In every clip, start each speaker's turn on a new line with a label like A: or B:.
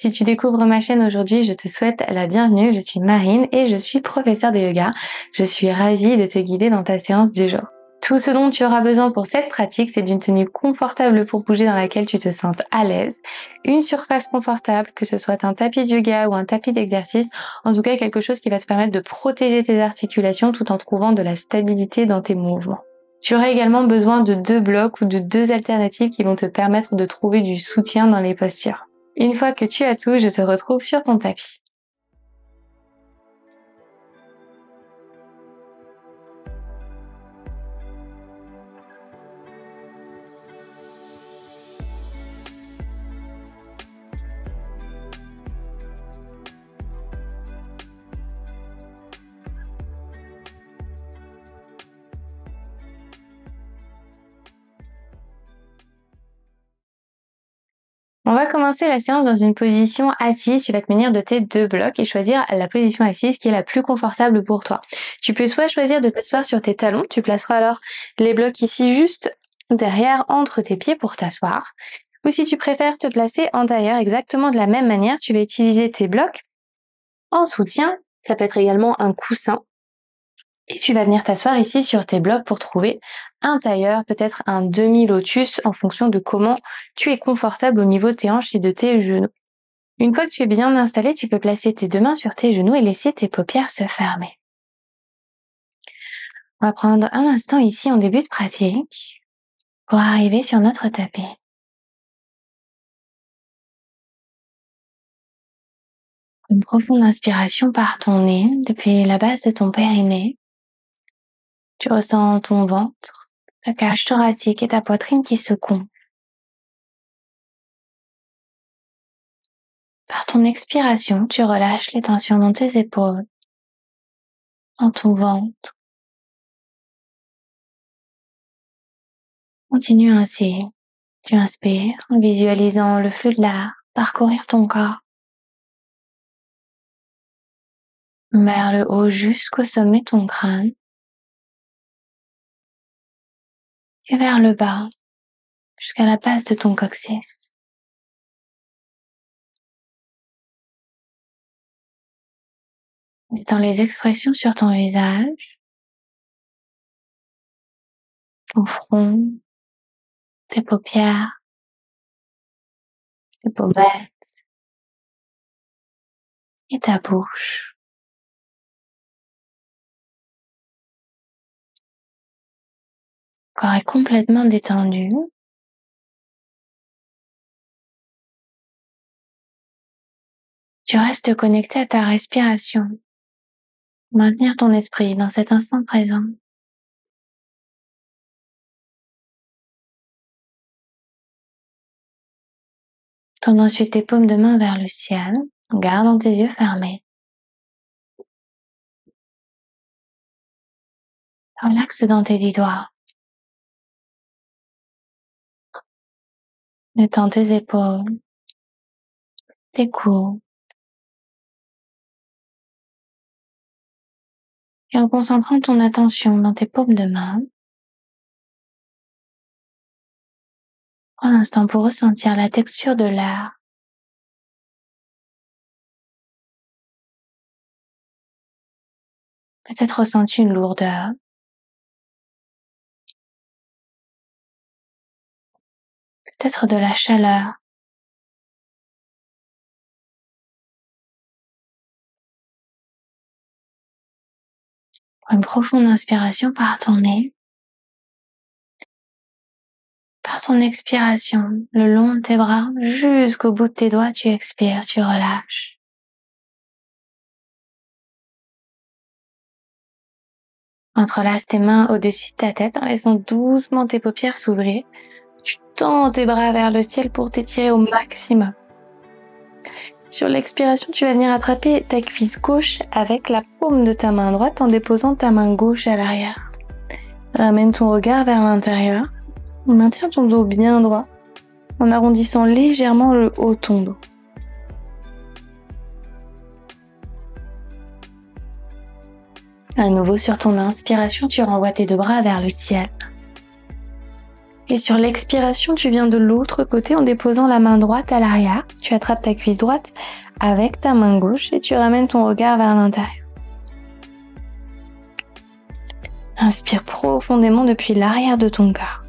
A: Si tu découvres ma chaîne aujourd'hui, je te souhaite la bienvenue. Je suis Marine et je suis professeure de yoga. Je suis ravie de te guider dans ta séance du jour. Tout ce dont tu auras besoin pour cette pratique, c'est d'une tenue confortable pour bouger dans laquelle tu te sentes à l'aise, une surface confortable, que ce soit un tapis de yoga ou un tapis d'exercice, en tout cas quelque chose qui va te permettre de protéger tes articulations tout en trouvant de la stabilité dans tes mouvements. Tu auras également besoin de 2 blocs ou de 2 alternatives qui vont te permettre de trouver du soutien dans les postures. Une fois que tu as tout, je te retrouve sur ton tapis. On va commencer la séance dans une position assise. Tu vas te munir de tes 2 blocs et choisir la position assise qui est la plus confortable pour toi. Tu peux soit choisir de t'asseoir sur tes talons, tu placeras alors les blocs ici juste derrière entre tes pieds pour t'asseoir. Ou si tu préfères te placer en tailleur exactement de la même manière, tu vas utiliser tes blocs en soutien. Ça peut être également un coussin. Et tu vas venir t'asseoir ici sur tes blocs pour trouver un tailleur, peut-être un demi-lotus en fonction de comment tu es confortable au niveau de tes hanches et de tes genoux. Une fois que tu es bien installé, tu peux placer tes 2 mains sur tes genoux et laisser tes paupières se fermer. On va prendre un instant ici en début de pratique pour arriver sur notre tapis. Une profonde inspiration par ton nez depuis la base de ton périnée. Tu ressens ton ventre, ta cage thoracique et ta poitrine qui se gonflent. Par ton expiration, tu relâches les tensions dans tes épaules, dans ton ventre. Continue ainsi. Tu inspires en visualisant le flux de l'air parcourir ton corps vers le haut jusqu'au sommet de ton crâne et vers le bas jusqu'à la base de ton coccyx. Dans les expressions sur ton visage, ton front, tes paupières, tes pommettes et ta bouche. Le corps est complètement détendu. Tu restes connecté à ta respiration. Maintenir ton esprit dans cet instant présent. Tourne ensuite tes paumes de main vers le ciel, en gardant tes yeux fermés. Relaxe dans tes 10 doigts. Détends tes épaules, tes coudes. Et en concentrant ton attention dans tes paumes de main, prends un instant pour ressentir la texture de l'air. Peut-être ressens-tu une lourdeur. Peut-être de la chaleur. Prends une profonde inspiration par ton nez. Par ton expiration, le long de tes bras, jusqu'au bout de tes doigts, tu expires, tu relâches. Entrelace tes mains au-dessus de ta tête en laissant doucement tes paupières s'ouvrir. Tu tends tes bras vers le ciel pour t'étirer au maximum. Sur l'expiration, tu vas venir attraper ta cuisse gauche avec la paume de ta main droite en déposant ta main gauche à l'arrière. Ramène ton regard vers l'intérieur. Maintiens ton dos bien droit en arrondissant légèrement le haut de ton dos. À nouveau sur ton inspiration, tu renvoies tes 2 bras vers le ciel. Et sur l'expiration, tu viens de l'autre côté en déposant la main droite à l'arrière. Tu attrapes ta cuisse droite avec ta main gauche et tu ramènes ton regard vers l'intérieur. Inspire profondément depuis l'arrière de ton corps.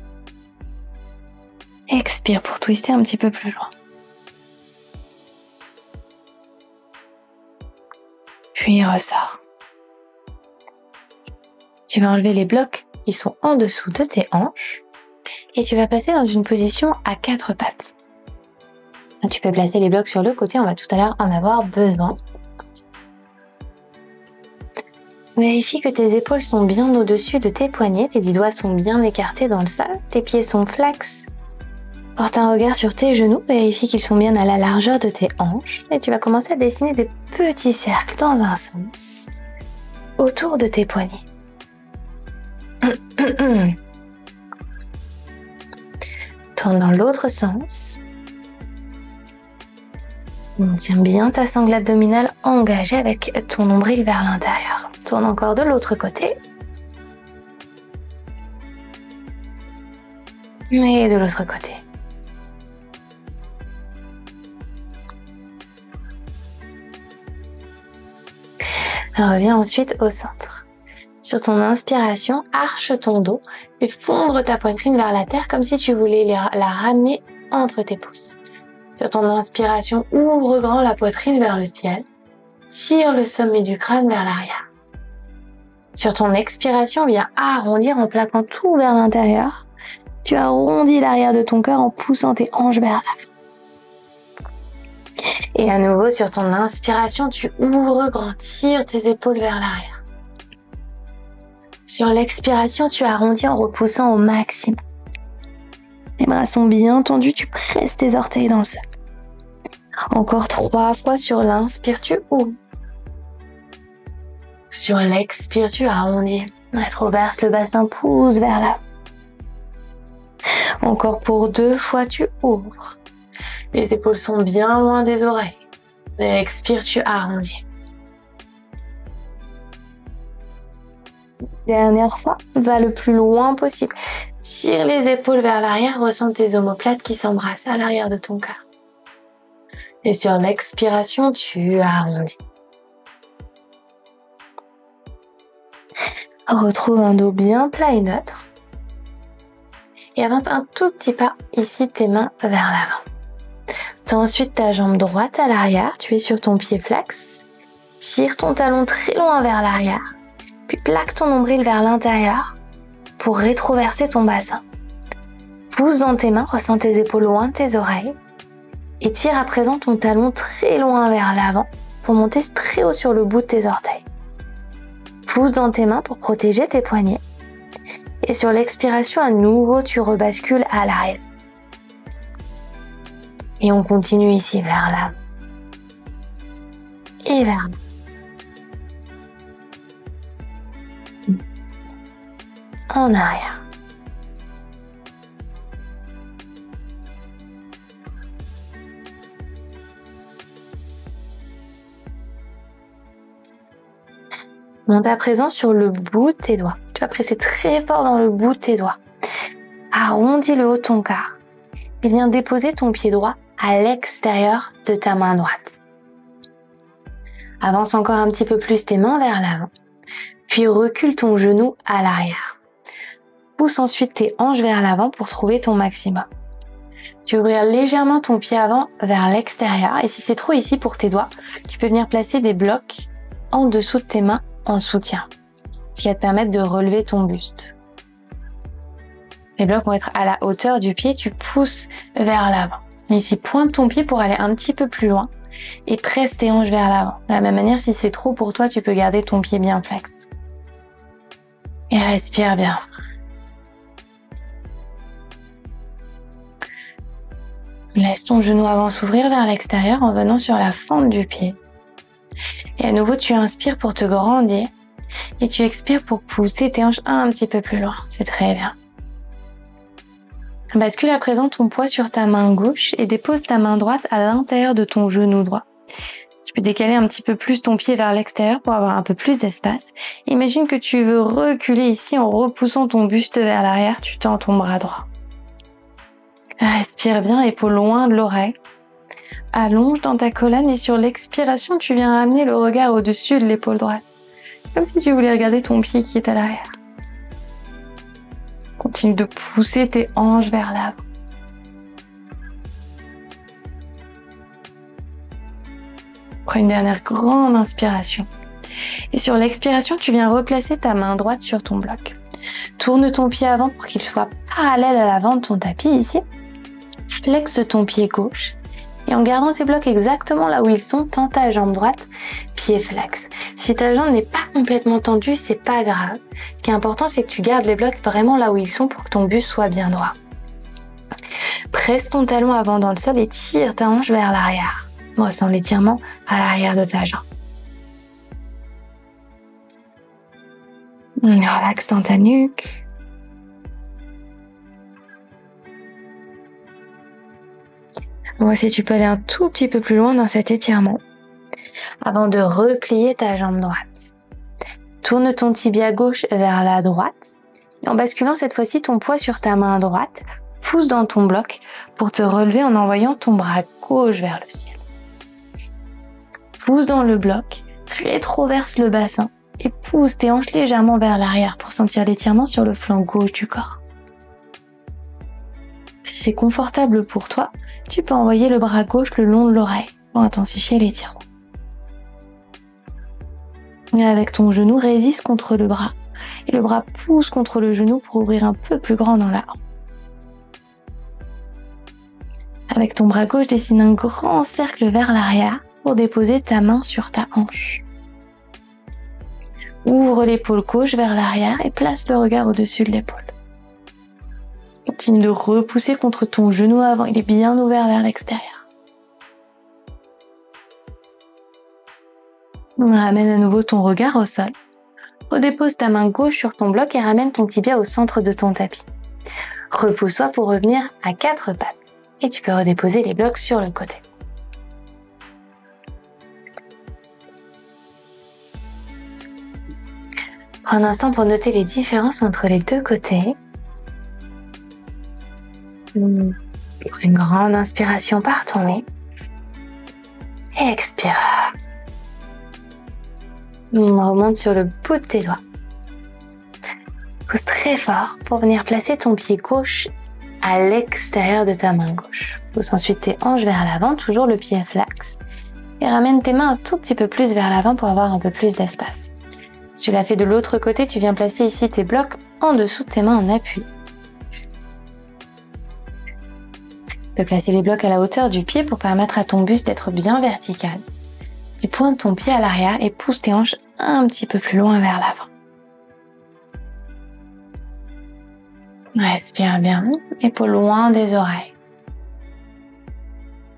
A: Expire pour twister un petit peu plus loin. Puis ressors. Tu vas enlever les blocs qui sont en dessous de tes hanches et tu vas passer dans une position à 4 pattes. Tu peux placer les blocs sur le côté, on va tout à l'heure en avoir besoin. Vérifie que tes épaules sont bien au-dessus de tes poignets, tes 10 doigts sont bien écartés dans le sol, tes pieds sont flex. Porte un regard sur tes genoux, vérifie qu'ils sont bien à la largeur de tes hanches et tu vas commencer à dessiner des petits cercles dans un sens autour de tes poignets. Tourne dans l'autre sens. Maintiens bien ta sangle abdominale engagée avec ton nombril vers l'intérieur. Tourne encore de l'autre côté. Et de l'autre côté. Reviens ensuite au centre. Sur ton inspiration, arche ton dos et fondre ta poitrine vers la terre comme si tu voulais la ramener entre tes pouces. Sur ton inspiration, ouvre grand la poitrine vers le ciel. Tire le sommet du crâne vers l'arrière. Sur ton expiration, viens arrondir en plaquant tout vers l'intérieur. Tu arrondis l'arrière de ton cœur en poussant tes hanches vers l'avant. Et à nouveau, sur ton inspiration, tu ouvres grand, tire tes épaules vers l'arrière. Sur l'expiration, tu arrondis en repoussant au maximum. Les bras sont bien tendus, tu presses tes orteils dans le sol. Encore 3 fois sur l'inspire, tu ouvres. Sur l'expire, tu arrondis. Rétroverse le bassin, pousse vers l'avant. Encore pour 2 fois, tu ouvres. Les épaules sont bien loin des oreilles. Expire, tu arrondis. Dernière fois, va le plus loin possible. Tire les épaules vers l'arrière, ressens tes omoplates qui s'embrassent à l'arrière de ton cœur. Et sur l'expiration, tu arrondis. Retrouve un dos bien plat et neutre. Et avance un tout petit pas ici, tes mains vers l'avant. Tends ensuite ta jambe droite à l'arrière, tu es sur ton pied flex. Tire ton talon très loin vers l'arrière, puis plaque ton nombril vers l'intérieur pour rétroverser ton bassin. Pousse dans tes mains, ressens tes épaules loin de tes oreilles et tire à présent ton talon très loin vers l'avant pour monter très haut sur le bout de tes orteils. Pousse dans tes mains pour protéger tes poignets. Et sur l'expiration, à nouveau, tu rebascules à l'arrière. Et on continue ici vers l'avant. Et vers l'avant. En arrière. Monte à présent sur le bout de tes doigts. Tu vas presser très fort dans le bout de tes doigts. Arrondis le haut de ton corps. Et viens déposer ton pied droit à l'extérieur de ta main droite. Avance encore un petit peu plus tes mains vers l'avant. Puis recule ton genou à l'arrière. Pousse ensuite tes hanches vers l'avant pour trouver ton maximum. Tu ouvres légèrement ton pied avant vers l'extérieur. Et si c'est trop ici pour tes doigts, tu peux venir placer des blocs en dessous de tes mains en soutien, ce qui va te permettre de relever ton buste. Les blocs vont être à la hauteur du pied, tu pousses vers l'avant. Ici, pointe ton pied pour aller un petit peu plus loin et presse tes hanches vers l'avant. De la même manière, si c'est trop pour toi, tu peux garder ton pied bien flex. Et respire bien. Laisse ton genou avant s'ouvrir vers l'extérieur en venant sur la fente du pied. Et à nouveau, tu inspires pour te grandir et tu expires pour pousser tes hanches un petit peu plus loin. C'est très bien. Bascule à présent ton poids sur ta main gauche et dépose ta main droite à l'intérieur de ton genou droit. Tu peux décaler un petit peu plus ton pied vers l'extérieur pour avoir un peu plus d'espace. Imagine que tu veux reculer ici en repoussant ton buste vers l'arrière, tu tends ton bras droit. Respire bien, épaules loin de l'oreille. Allonge dans ta colonne et sur l'expiration, tu viens ramener le regard au-dessus de l'épaule droite. Comme si tu voulais regarder ton pied qui est à l'arrière. Continue de pousser tes hanches vers l'avant. Prends une dernière grande inspiration. Et sur l'expiration, tu viens replacer ta main droite sur ton bloc. Tourne ton pied avant pour qu'il soit parallèle à l'avant de ton tapis ici. Flexe ton pied gauche. Et en gardant ces blocs exactement là où ils sont, tends ta jambe droite, pied flex. Si ta jambe n'est pas complètement tendue, c'est pas grave. Ce qui est important, c'est que tu gardes les blocs vraiment là où ils sont pour que ton buste soit bien droit. Presse ton talon avant dans le sol et tire ta hanche vers l'arrière. Ressens l'étirement à l'arrière de ta jambe. Relaxe dans ta nuque. Voici, tu peux aller un tout petit peu plus loin dans cet étirement avant de replier ta jambe droite. Tourne ton tibia gauche vers la droite et en basculant cette fois-ci ton poids sur ta main droite, pousse dans ton bloc pour te relever en envoyant ton bras gauche vers le ciel. Pousse dans le bloc, rétroverse le bassin et pousse tes hanches légèrement vers l'arrière pour sentir l'étirement sur le flanc gauche du corps. Si c'est confortable pour toi, tu peux envoyer le bras gauche le long de l'oreille pour intensifier l'étirement. Et avec ton genou, résiste contre le bras et le bras pousse contre le genou pour ouvrir un peu plus grand dans l'avant. Avec ton bras gauche, dessine un grand cercle vers l'arrière pour déposer ta main sur ta hanche. Ouvre l'épaule gauche vers l'arrière et place le regard au-dessus de l'épaule. Continue de repousser contre ton genou avant, il est bien ouvert vers l'extérieur. Ramène à nouveau ton regard au sol. Redépose ta main gauche sur ton bloc et ramène ton tibia au centre de ton tapis. Repousse-toi pour revenir à 4 pattes. Et tu peux redéposer les blocs sur le côté. Prends un instant pour noter les différences entre les deux côtés. Prends une grande inspiration par ton nez. Et expire. On remonte sur le bout de tes doigts. Pousse très fort pour venir placer ton pied gauche à l'extérieur de ta main gauche. Pousse ensuite tes hanches vers l'avant, toujours le pied flex. Et ramène tes mains un tout petit peu plus vers l'avant pour avoir un peu plus d'espace. Si tu l'as fait de l'autre côté, tu viens placer ici tes blocs en dessous de tes mains en appui. Tu peux placer les blocs à la hauteur du pied pour permettre à ton buste d'être bien vertical. Puis pointe ton pied à l'arrière et pousse tes hanches un petit peu plus loin vers l'avant. Respire bien, épaules loin des oreilles.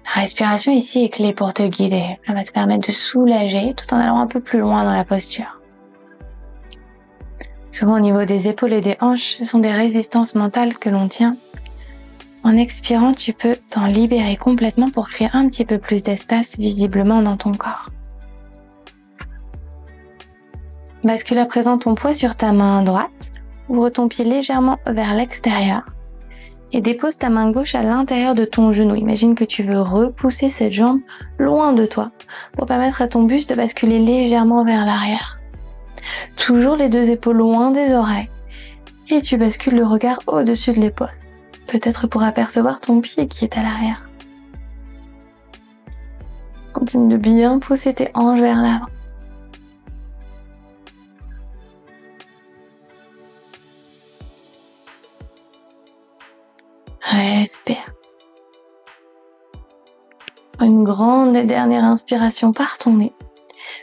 A: La respiration ici est clé pour te guider. Elle va te permettre de soulager tout en allant un peu plus loin dans la posture. Souvent au niveau des épaules et des hanches, ce sont des résistances mentales que l'on tient. En expirant, tu peux t'en libérer complètement pour créer un petit peu plus d'espace visiblement dans ton corps. Bascule à présent ton poids sur ta main droite, ouvre ton pied légèrement vers l'extérieur et dépose ta main gauche à l'intérieur de ton genou. Imagine que tu veux repousser cette jambe loin de toi pour permettre à ton buste de basculer légèrement vers l'arrière. Toujours les deux épaules loin des oreilles et tu bascules le regard au-dessus de l'épaule. Peut-être pour apercevoir ton pied qui est à l'arrière. Continue de bien pousser tes hanches vers l'avant. Respire. Une grande et dernière inspiration par ton nez.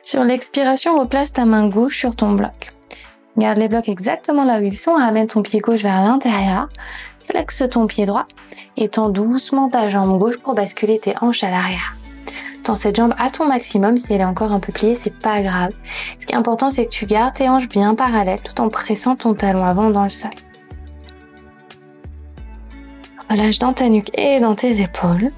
A: Sur l'expiration, replace ta main gauche sur ton bloc. Garde les blocs exactement là où ils sont, ramène ton pied gauche vers l'intérieur. Flexe ton pied droit et tends doucement ta jambe gauche pour basculer tes hanches à l'arrière. Tends cette jambe à ton maximum, si elle est encore un peu pliée, c'est pas grave. Ce qui est important, c'est que tu gardes tes hanches bien parallèles tout en pressant ton talon avant dans le sol. Relâche dans ta nuque et dans tes épaules.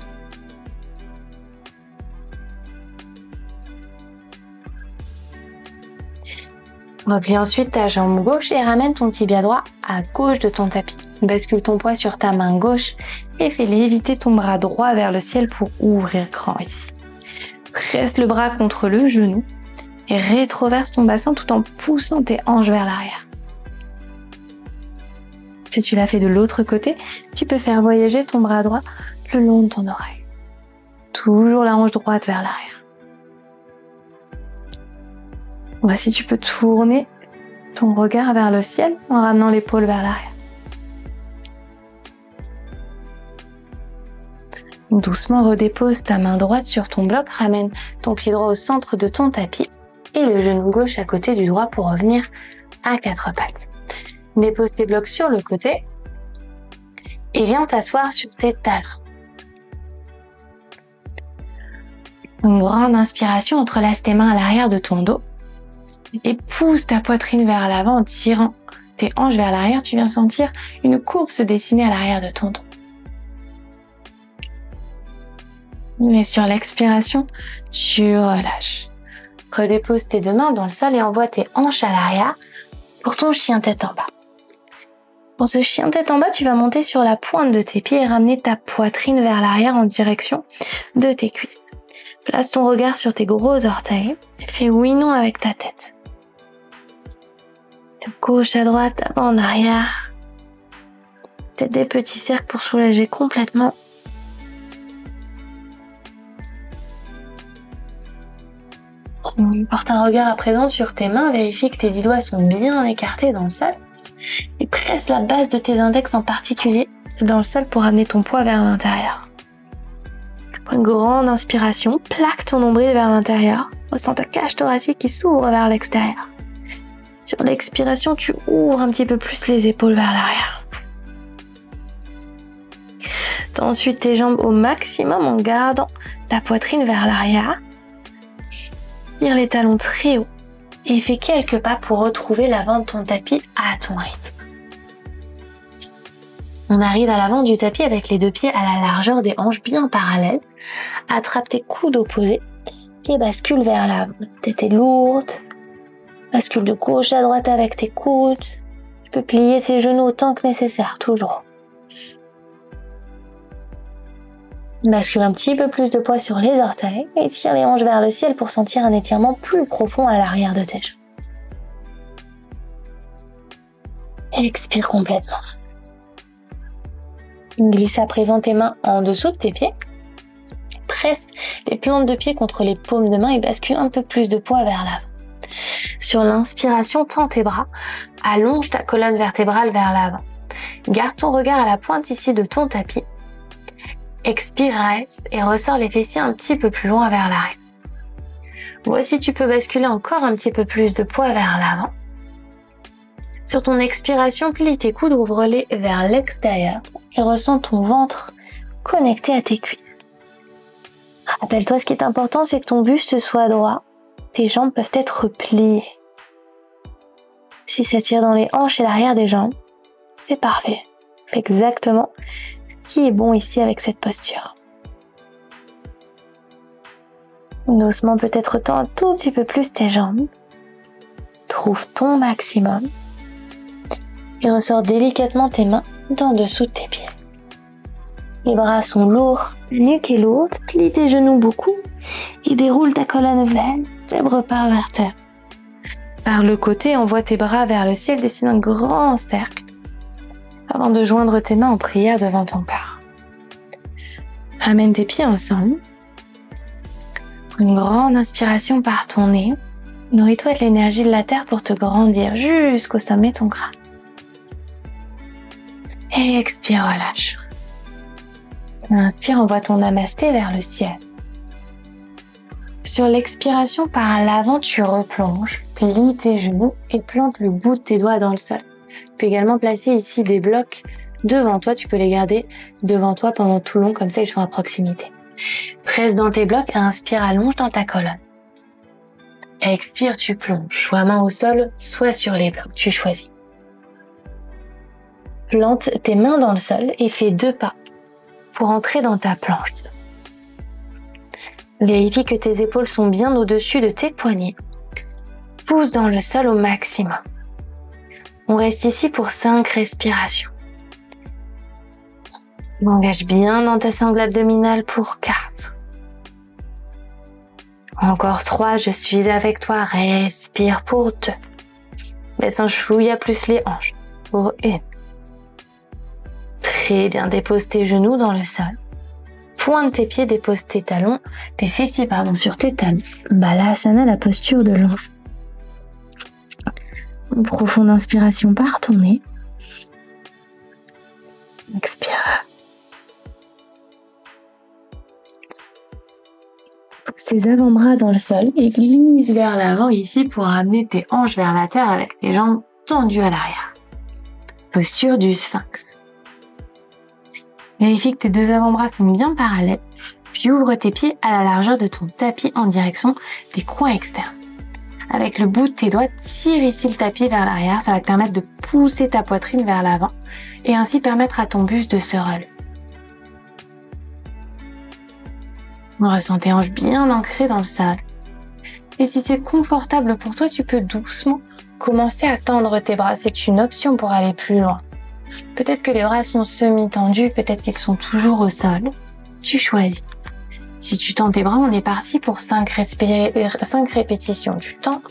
A: Replie ensuite ta jambe gauche et ramène ton tibia droit à gauche de ton tapis. Bascule ton poids sur ta main gauche et fais léviter ton bras droit vers le ciel pour ouvrir grand ici. Presse le bras contre le genou et rétroverse ton bassin tout en poussant tes hanches vers l'arrière. Si tu l'as fait de l'autre côté, tu peux faire voyager ton bras droit le long de ton oreille. Toujours la hanche droite vers l'arrière. Voici, tu peux tourner ton regard vers le ciel en ramenant l'épaule vers l'arrière. Doucement redépose ta main droite sur ton bloc, ramène ton pied droit au centre de ton tapis et le genou gauche à côté du droit pour revenir à quatre pattes. Dépose tes blocs sur le côté et viens t'asseoir sur tes talons. Une grande inspiration, entrelace tes mains à l'arrière de ton dos et pousse ta poitrine vers l'avant en tirant tes hanches vers l'arrière. Tu viens sentir une courbe se dessiner à l'arrière de ton dos. Et sur l'expiration, tu relâches. Redépose tes deux mains dans le sol et envoie tes hanches à l'arrière pour ton chien tête en bas. Pour ce chien tête en bas, tu vas monter sur la pointe de tes pieds et ramener ta poitrine vers l'arrière en direction de tes cuisses. Place ton regard sur tes gros orteils et fais oui-non avec ta tête. De gauche à droite, avant en arrière. Peut-être des petits cercles pour soulager complètement. Porte un regard à présent sur tes mains, vérifie que tes 10 doigts sont bien écartés dans le sol et presse la base de tes index en particulier dans le sol pour amener ton poids vers l'intérieur. Une grande inspiration, plaque ton nombril vers l'intérieur, ressens ta cage thoracique qui s'ouvre vers l'extérieur. Sur l'expiration, tu ouvres un petit peu plus les épaules vers l'arrière. Tends ensuite tes jambes au maximum en gardant ta poitrine vers l'arrière. Tire les talons très haut et fais quelques pas pour retrouver l'avant de ton tapis à ton rythme. On arrive à l'avant du tapis avec les deux pieds à la largeur des hanches bien parallèles. Attrape tes coudes opposés et bascule vers l'avant. Tête est lourde. Bascule de gauche à droite avec tes coudes. Tu peux plier tes genoux autant que nécessaire, toujours. Bascule un petit peu plus de poids sur les orteils et tire les hanches vers le ciel pour sentir un étirement plus profond à l'arrière de tes jambes. Expire complètement. Glisse à présent tes mains en dessous de tes pieds. Presse les plantes de pied contre les paumes de main et bascule un peu plus de poids vers l'avant. Sur l'inspiration, tends tes bras, allonge ta colonne vertébrale vers l'avant. Garde ton regard à la pointe ici de ton tapis. Expire, reste et ressors les fessiers un petit peu plus loin vers l'arrière. Voici, tu peux basculer encore un petit peu plus de poids vers l'avant. Sur ton expiration, plie tes coudes, ouvre-les vers l'extérieur et ressens ton ventre connecté à tes cuisses. Rappelle-toi, ce qui est important, c'est que ton buste soit droit. Tes jambes peuvent être pliées. Si ça tire dans les hanches et l'arrière des jambes, c'est parfait. Fais exactement ce qui est bon ici avec cette posture. Doucement, peut-être tends un tout petit peu plus tes jambes. Trouve ton maximum. Et ressors délicatement tes mains d'en dessous de tes pieds. Les bras sont lourds, la nuque est lourde, plie tes genoux beaucoup et déroule ta colonne vertèbre par vertèbre. Par le côté, envoie tes bras vers le ciel, dessine un grand cercle avant de joindre tes mains en prière devant ton cœur. Ramène tes pieds ensemble. Une grande inspiration par ton nez. Nourris-toi de l'énergie de la terre pour te grandir jusqu'au sommet de ton crâne. Et expire, relâche. Inspire, envoie ton namasté vers le ciel. Sur l'expiration, par l'avant, tu replonges, plie tes genoux et plante le bout de tes doigts dans le sol. Tu peux également placer ici des blocs devant toi. Tu peux les garder devant toi pendant tout le long, comme ça ils sont à proximité. Presse dans tes blocs, inspire, allonge dans ta colonne. Expire, tu plonges, soit main au sol, soit sur les blocs, tu choisis. Plante tes mains dans le sol et fais 2 pas pour entrer dans ta planche. Vérifie que tes épaules sont bien au-dessus de tes poignets. Pousse dans le sol au maximum. On reste ici pour 5 respirations. Engage bien dans ta sangle abdominale pour 4. Encore 3, je suis avec toi. Respire pour 2. Baisse un chouïa plus les hanches pour 1. Très bien, dépose tes genoux dans le sol. Pointe tes pieds, dépose tes talons, tes fessiers sur tes talons. Balasana, la posture de l'enfant. Une profonde inspiration par ton nez. Expire. Pousse tes avant-bras dans le sol et glisse vers l'avant ici pour amener tes hanches vers la terre avec tes jambes tendues à l'arrière. Posture du sphinx. Vérifie que tes 2 avant-bras sont bien parallèles, puis ouvre tes pieds à la largeur de ton tapis en direction des coins externes. Avec le bout de tes doigts, tire ici le tapis vers l'arrière, ça va te permettre de pousser ta poitrine vers l'avant et ainsi permettre à ton buste de se relever. Ressens tes hanches bien ancrées dans le sol. Et si c'est confortable pour toi, tu peux doucement commencer à tendre tes bras. C'est une option pour aller plus loin. Peut-être que les bras sont semi-tendus, peut-être qu'ils sont toujours au sol. Tu choisis. Si tu tends tes bras, on est parti pour 5 répétitions. Tu tends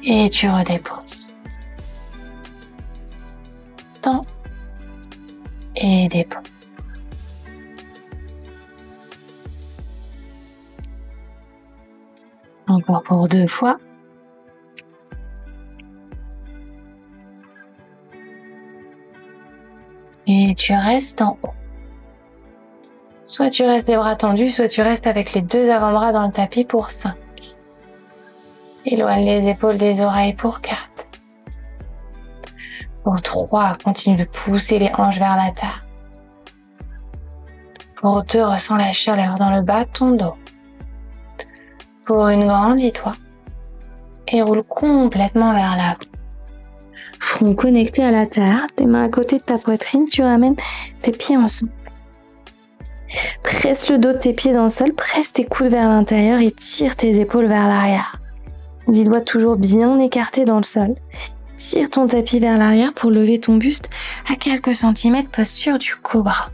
A: et tu redéposes. Tends et dépose. Encore pour 2 fois. Et tu restes en haut. Soit tu restes les bras tendus, soit tu restes avec les 2 avant-bras dans le tapis pour 5. Éloigne les épaules des oreilles pour 4. Pour 3, continue de pousser les hanches vers la terre. Pour 2, ressens la chaleur dans le bas de ton dos. Pour 1, grandis-toi et roule complètement vers l'avant. Front connecté à la terre, tes mains à côté de ta poitrine, tu ramènes tes pieds ensemble. Presse le dos de tes pieds dans le sol, presse tes coudes vers l'intérieur et tire tes épaules vers l'arrière. 10 doigts toujours bien écartés dans le sol. Tire ton tapis vers l'arrière pour lever ton buste à quelques centimètres, posture du cobra.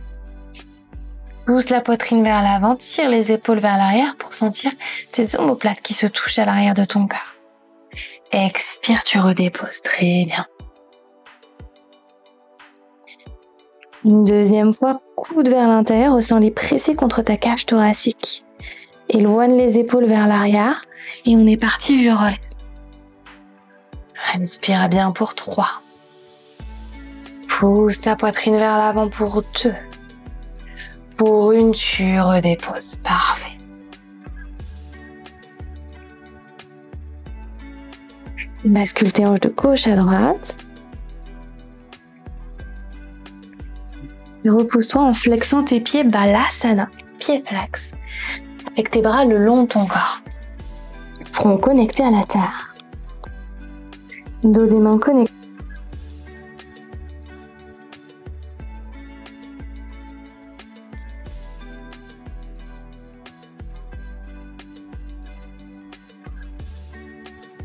A: Pousse la poitrine vers l'avant, tire les épaules vers l'arrière pour sentir tes omoplates qui se touchent à l'arrière de ton corps. Expire, tu redéposes. Très bien. Une deuxième fois, coude vers l'intérieur, ressens les presser contre ta cage thoracique. Éloigne les épaules vers l'arrière et on est parti, je relève. Inspire bien pour 3. Pousse la poitrine vers l'avant pour 2. Pour 1, tu redéposes. Parfait. Bascule tes hanches de gauche à droite. Et repousse-toi en flexant tes pieds, Balasana, pieds flex, avec tes bras le long de ton corps. Front connecté à la terre. Dos des mains connectés.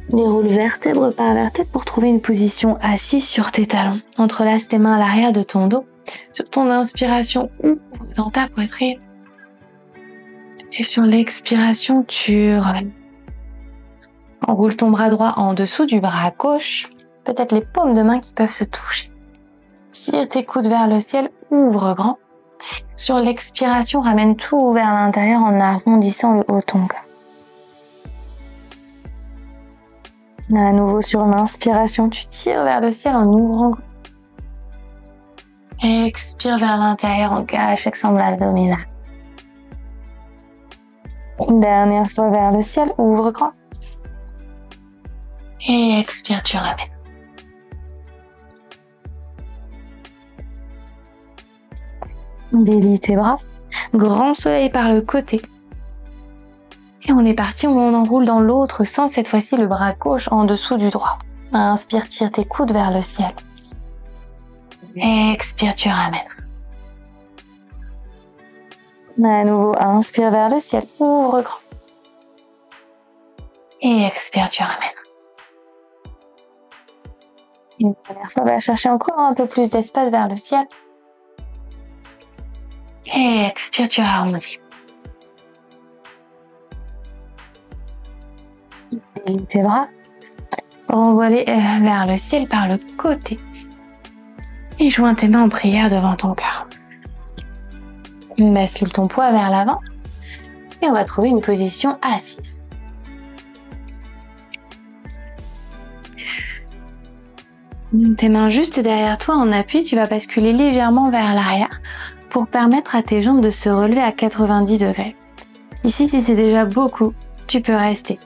A: Déroule vertèbre par vertèbre pour trouver une position assise sur tes talons. Entrelace tes mains à l'arrière de ton dos. Sur ton inspiration, ouvre dans ta poitrine. Et sur l'expiration, tu relèves. Enroule ton bras droit en dessous du bras gauche. Peut-être les paumes de main qui peuvent se toucher. Tire tes coudes vers le ciel, ouvre grand. Sur l'expiration, ramène tout vers l'intérieur en arrondissant le haut de ton corps. À nouveau sur l'inspiration, tu tires vers le ciel en ouvrant. Expire vers l'intérieur, engage chaque sangle abdominale. Une dernière fois vers le ciel, ouvre grand. Et expire, tu ramènes. Délie tes bras. Grand soleil par le côté. Et on est parti, on enroule dans l'autre sens, cette fois-ci le bras gauche en dessous du droit. Inspire, tire tes coudes vers le ciel. Expire, tu ramènes. À nouveau, inspire vers le ciel, ouvre grand. Et expire, tu ramènes. Une première fois, on va chercher encore un peu plus d'espace vers le ciel. Et expire, tu arrondis. Délie tes bras. Renvoie-les vers le ciel par le côté. Et joins tes mains en prière devant ton cœur. Bascule ton poids vers l'avant. Et on va trouver une position assise. Tes mains juste derrière toi en appui, tu vas basculer légèrement vers l'arrière pour permettre à tes jambes de se relever à 90 degrés. Ici, si c'est déjà beaucoup, tu peux rester.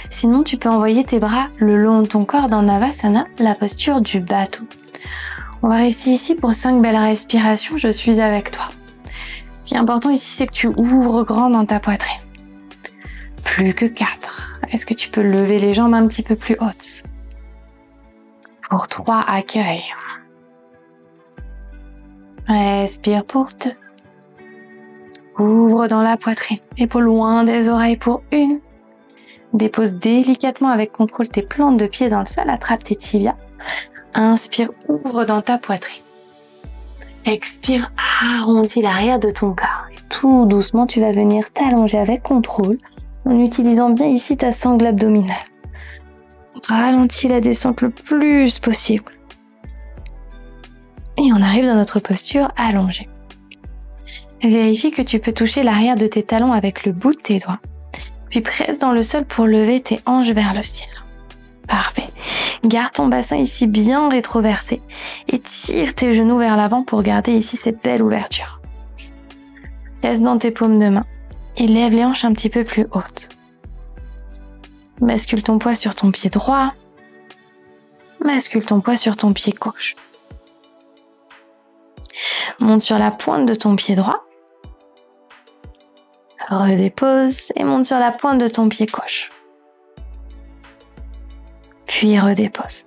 A: Sinon, tu peux envoyer tes bras le long de ton corps dans Navasana, la posture du bateau. On va rester ici pour 5 belles respirations, je suis avec toi. Ce qui est important ici, c'est que tu ouvres grand dans ta poitrine. Plus que 4. Est-ce que tu peux lever les jambes un petit peu plus hautes? Pour 3, accueille. Respire pour 2. Ouvre dans la poitrine. Épaules loin des oreilles pour 1. Dépose délicatement avec contrôle tes plantes de pied dans le sol. Attrape tes tibias. Inspire, ouvre dans ta poitrine. Expire, arrondis l'arrière de ton corps. Et tout doucement, tu vas venir t'allonger avec contrôle en utilisant bien ici ta sangle abdominale. Ralentis la descente le plus possible. Et on arrive dans notre posture allongée. Vérifie que tu peux toucher l'arrière de tes talons avec le bout de tes doigts. Puis presse dans le sol pour lever tes hanches vers le ciel. Parfait. Garde ton bassin ici bien rétroversé et tire tes genoux vers l'avant pour garder ici cette belle ouverture. Reste dans tes paumes de main et lève les hanches un petit peu plus hautes. Bascule ton poids sur ton pied droit. Bascule ton poids sur ton pied gauche. Monte sur la pointe de ton pied droit. Redépose et monte sur la pointe de ton pied gauche. Puis redépose.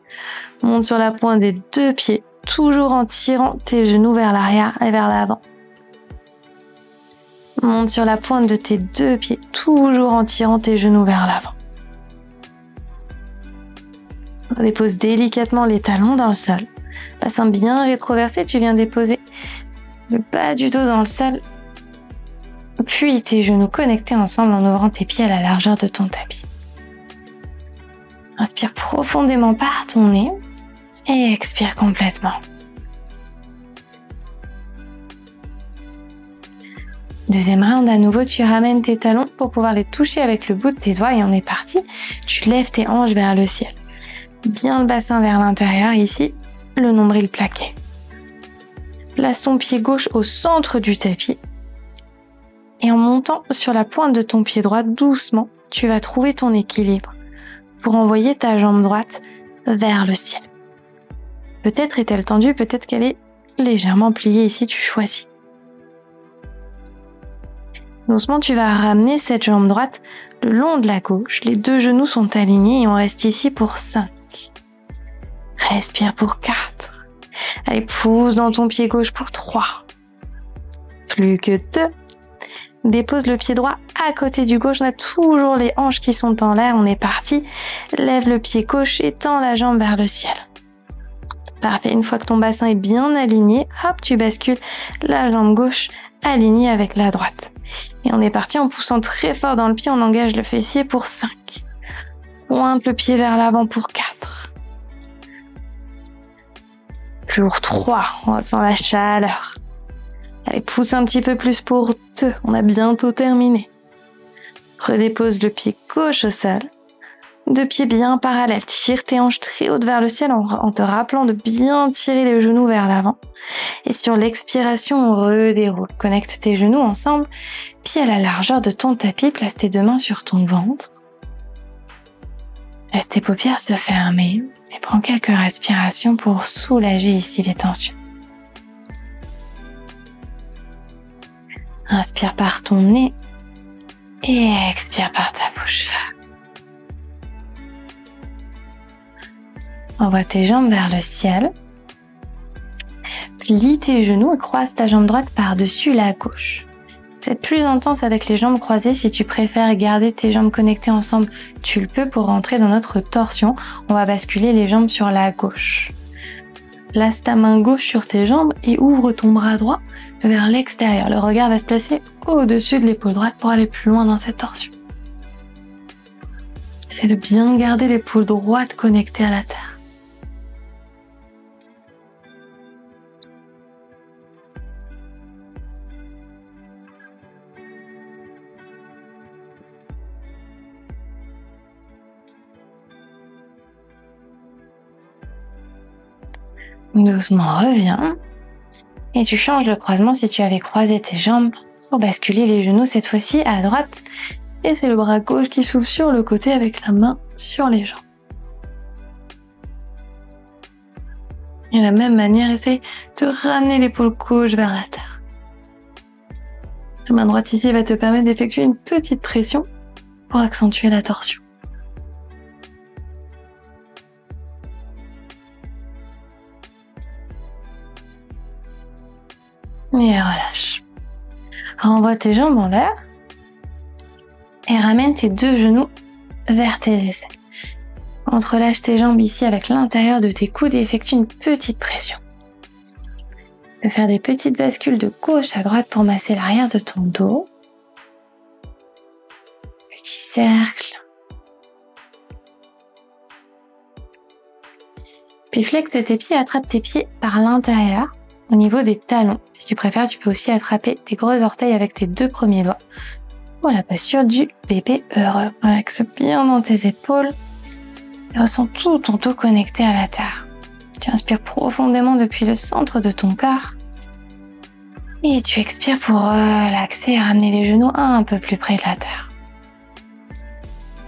A: Monte sur la pointe des 2 pieds, toujours en tirant tes genoux vers l'arrière et vers l'avant. Monte sur la pointe de tes 2 pieds, toujours en tirant tes genoux vers l'avant. Dépose délicatement les talons dans le sol. Bassin bien rétroversé, tu viens déposer le bas du dos dans le sol. Puis tes genoux connectés ensemble en ouvrant tes pieds à la largeur de ton tapis. Inspire profondément par ton nez et expire complètement. Deuxième round, à nouveau, tu ramènes tes talons pour pouvoir les toucher avec le bout de tes doigts et on est parti. Tu lèves tes hanches vers le ciel. Bien le bassin vers l'intérieur, ici, le nombril plaqué. Place ton pied gauche au centre du tapis. Et en montant sur la pointe de ton pied droit, doucement, tu vas trouver ton équilibre pour envoyer ta jambe droite vers le ciel. Peut-être est-elle tendue, peut-être qu'elle est légèrement pliée. Ici, tu choisis. Doucement, tu vas ramener cette jambe droite le long de la gauche. Les 2 genoux sont alignés et on reste ici pour 5. Respire pour 4. Allez, pousse dans ton pied gauche pour 3. Plus que 2. Dépose le pied droit à côté du gauche. On a toujours les hanches qui sont en l'air. On est parti. Lève le pied gauche et tends la jambe vers le ciel. Parfait. Une fois que ton bassin est bien aligné, hop, tu bascules la jambe gauche alignée avec la droite. Et on est parti en poussant très fort dans le pied. On engage le fessier pour 5. Pointe le pied vers l'avant pour 4. Pour 3. On ressent la chaleur. Allez, pousse un petit peu plus pour 2. On a bientôt terminé. Redépose le pied gauche au sol. 2 pieds bien parallèles. Tire tes hanches très hautes vers le ciel en te rappelant de bien tirer les genoux vers l'avant. Et sur l'expiration, on redéroule. Connecte tes genoux ensemble. Puis à la largeur de ton tapis, place tes 2 mains sur ton ventre. Laisse tes paupières se fermer. Et prends quelques respirations pour soulager ici les tensions. Inspire par ton nez et expire par ta bouche. Envoie tes jambes vers le ciel. Plie tes genoux et croise ta jambe droite par-dessus la gauche. C'est plus intense avec les jambes croisées. Si tu préfères garder tes jambes connectées ensemble, tu le peux pour rentrer dans notre torsion. On va basculer les jambes sur la gauche. Place ta main gauche sur tes jambes et ouvre ton bras droit vers l'extérieur. Le regard va se placer au-dessus de l'épaule droite pour aller plus loin dans cette torsion. C'est de bien garder l'épaule droite connectée à la terre. Doucement, reviens. Et tu changes le croisement si tu avais croisé tes jambes pour basculer les genoux cette fois-ci à droite. Et c'est le bras gauche qui s'ouvre sur le côté avec la main sur les jambes. Et de la même manière, essaye de ramener l'épaule gauche vers la terre. La main droite ici va te permettre d'effectuer une petite pression pour accentuer la torsion. Et relâche. Renvoie tes jambes en l'air et ramène tes deux genoux vers tes aisselles. Entrelâche tes jambes ici avec l'intérieur de tes coudes et effectue une petite pression. Tu peux faire des petites bascules de gauche à droite pour masser l'arrière de ton dos. Petit cercle. Puis flexe tes pieds, attrape tes pieds par l'intérieur au niveau des talons. Si tu préfères, tu peux aussi attraper tes gros orteils avec tes deux premiers doigts. Pour la posture du bébé heureux. Relaxe bien dans tes épaules. Et ressens tout ton dos connecté à la terre. Tu inspires profondément depuis le centre de ton corps. Et tu expires pour relaxer et ramener les genoux un peu plus près de la terre.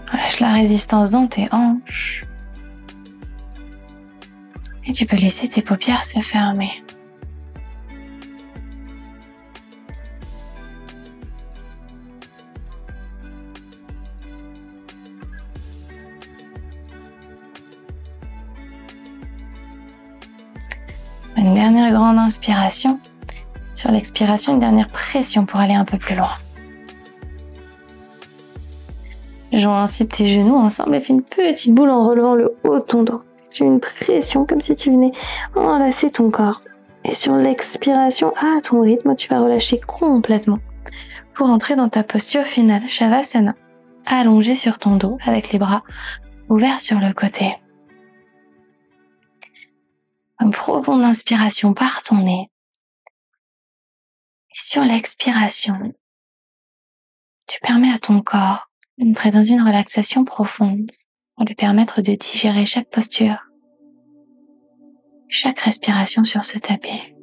A: Relâche la résistance dans tes hanches. Et tu peux laisser tes paupières se fermer. Une dernière grande inspiration. Sur l'expiration, une dernière pression pour aller un peu plus loin. Joins ensuite tes genoux ensemble et fais une petite boule en relevant le haut de ton dos. Fais une pression comme si tu venais enlacer ton corps. Et sur l'expiration, à ton rythme, tu vas relâcher complètement pour entrer dans ta posture finale, Shavasana, allongé sur ton dos avec les bras ouverts sur le côté. Une profonde inspiration par ton nez. Et sur l'expiration, tu permets à ton corps d'entrer dans une relaxation profonde pour lui permettre de digérer chaque posture, chaque respiration sur ce tapis.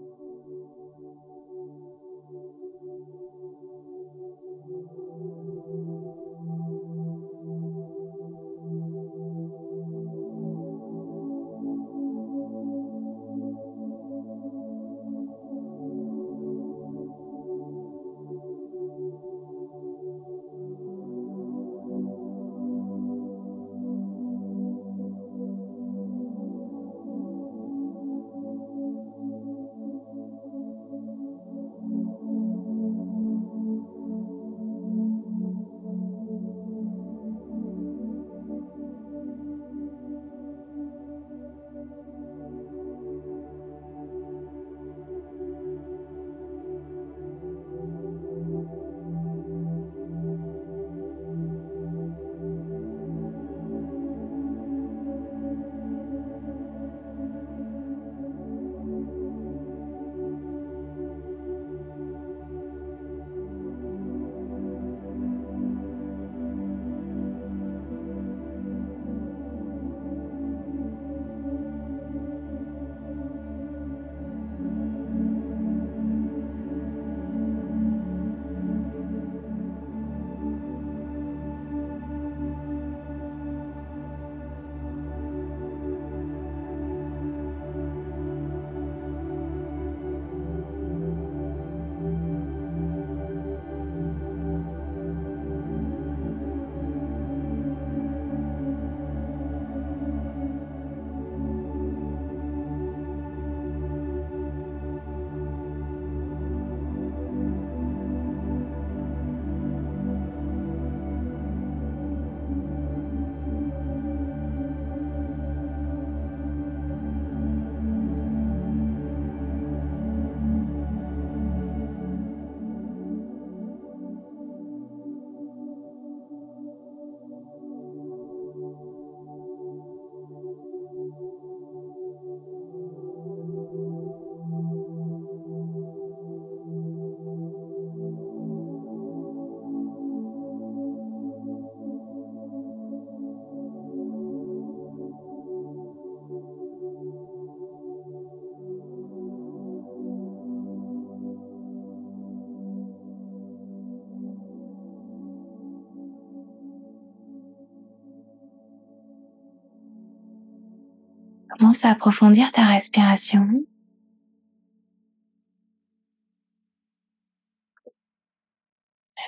A: Commence à approfondir ta respiration.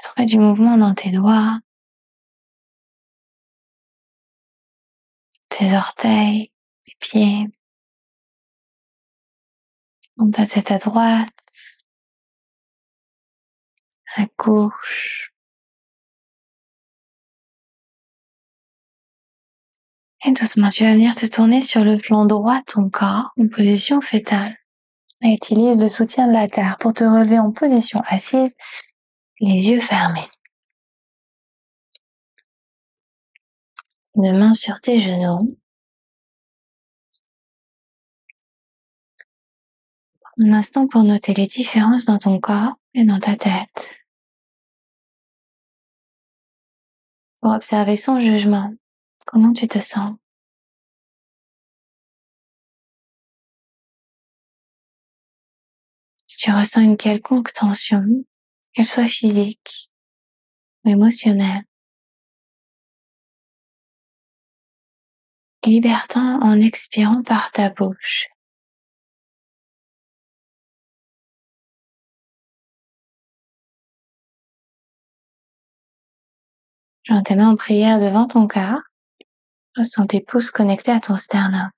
A: Trouver du mouvement dans tes doigts, tes orteils, tes pieds, dans ta tête à droite, à gauche. Et doucement, tu vas venir te tourner sur le flanc droit de ton corps en position fétale. Et utilise le soutien de la terre pour te relever en position assise, les yeux fermés. Les mains sur tes genoux. Un instant pour noter les différences dans ton corps et dans ta tête. Pour observer sans jugement comment tu te sens. Si tu ressens une quelconque tension, qu'elle soit physique ou émotionnelle, libère-t'en en expirant par ta bouche. Joins tes mains en prière devant ton cœur. Ressens tes pouces connectés à ton sternum.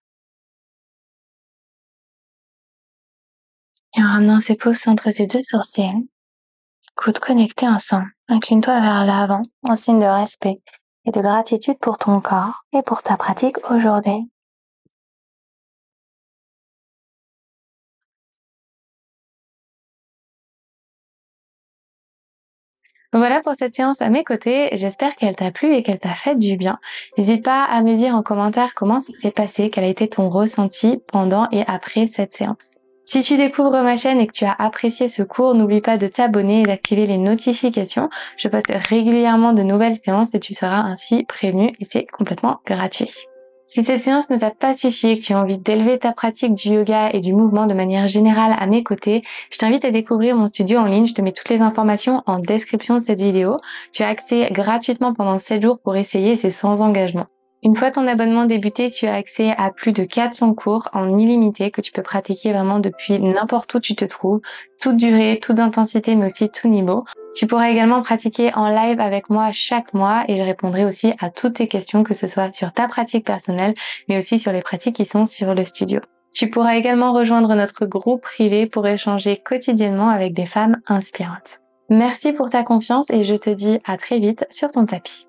A: Et en ramenant ces pouces entre tes deux sourcils, coudes connectés ensemble, incline-toi vers l'avant en signe de respect et de gratitude pour ton corps et pour ta pratique aujourd'hui. Voilà pour cette séance à mes côtés. J'espère qu'elle t'a plu et qu'elle t'a fait du bien. N'hésite pas à me dire en commentaire comment ça s'est passé, quel a été ton ressenti pendant et après cette séance. Si tu découvres ma chaîne et que tu as apprécié ce cours, n'oublie pas de t'abonner et d'activer les notifications. Je poste régulièrement de nouvelles séances et tu seras ainsi prévenu et c'est complètement gratuit. Si cette séance ne t'a pas suffi et que tu as envie d'élever ta pratique du yoga et du mouvement de manière générale à mes côtés, je t'invite à découvrir mon studio en ligne. Je te mets toutes les informations en description de cette vidéo. Tu as accès gratuitement pendant 7 jours pour essayer et c'est sans engagement. Une fois ton abonnement débuté, tu as accès à plus de 400 cours en illimité que tu peux pratiquer vraiment depuis n'importe où tu te trouves, toute durée, toute intensité, mais aussi tout niveau. Tu pourras également pratiquer en live avec moi chaque mois et je répondrai aussi à toutes tes questions, que ce soit sur ta pratique personnelle, mais aussi sur les pratiques qui sont sur le studio. Tu pourras également rejoindre notre groupe privé pour échanger quotidiennement avec des femmes inspirantes. Merci pour ta confiance et je te dis à très vite sur ton tapis.